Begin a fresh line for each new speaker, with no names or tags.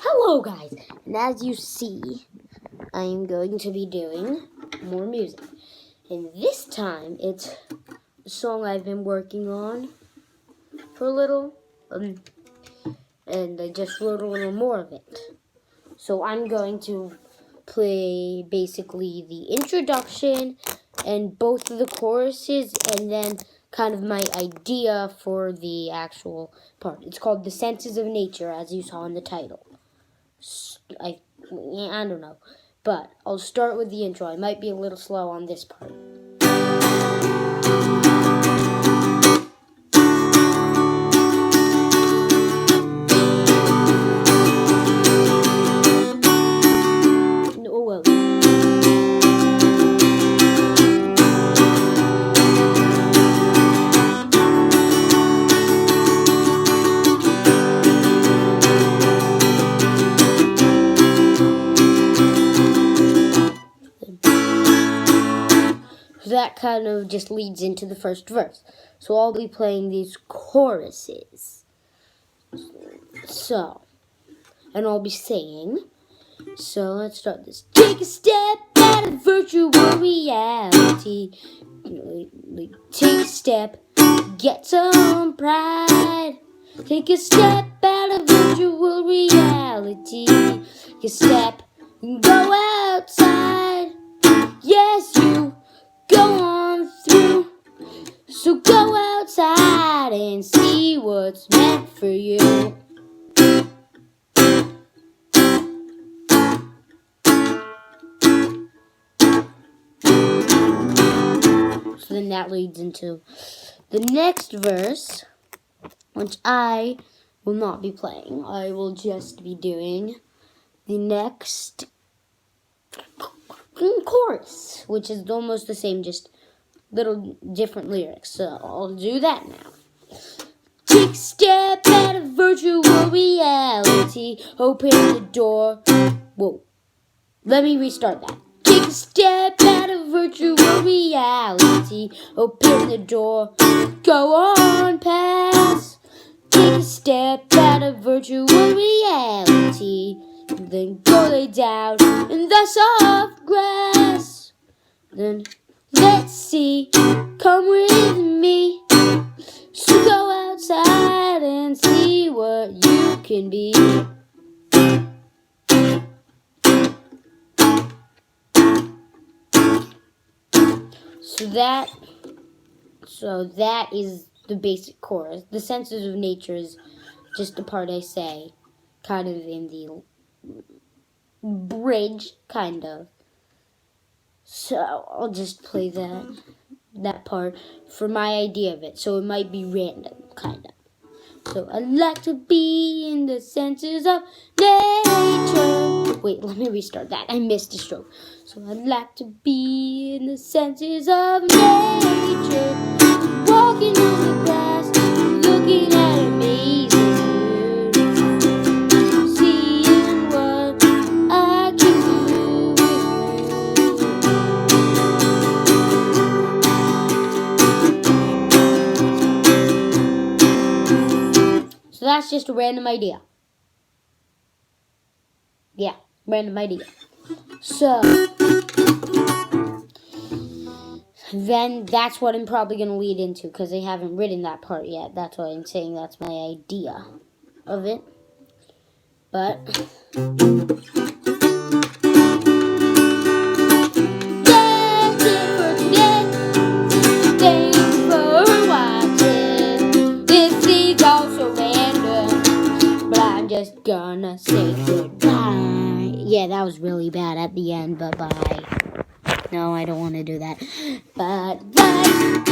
Hello guys, and as you see, I am going to be doing more music. And this time, it's a song I've been working on for a little, and I just wrote a little more of it. So I'm going to play basically the introduction and both of the choruses, and then kind of my idea for the actual part. It's called The Senses of Nature, as you saw in the title. I don't know, but I'll start with the intro. I might be a little slow on this part. Oh well. That kind of just leads into the first verse. So I'll be playing these choruses. So, and I'll be singing. So let's start this. Take a step out of virtual reality. Take a step, get some pride. Take a step out of virtual reality. Take a step, go outside. Yes, you go on through. So go outside and see what's meant for you. So then that leads into the next verse, which I will not be playing. I will just be doing the next chorus, which is almost the same, just little different lyrics. So I'll do that now. Take a step out of virtual reality. Open the door. Whoa. Let me restart that. Take a step out of virtual reality. Open the door. Go on past. Take a step out of virtual reality. Then go lay down in the soft grass. Then let's see, come with me. So go outside and see what you can be. So that is the basic chorus. The senses of nature is just the part I say, kind of in the bridge, kind of. So I'll just play that part for my idea of it. So it might be random, kind of. So I'd like to be in the senses of nature. Wait, let me restart that. I missed a stroke. So I'd like to be in the senses of nature. Walking on the grass, looking at amazing views. Seeing what I can do with you. So that's just a random idea. Yeah, random idea. So then that's what I'm probably going to lead into, because I haven't written that part yet. That's why I'm saying that's my idea of it. But that's it for today. Thanks for watching. This is also random, but I'm just gonna say goodbye. Yeah, that was really bad at the end, but bye. No, I don't want to do that. But bye.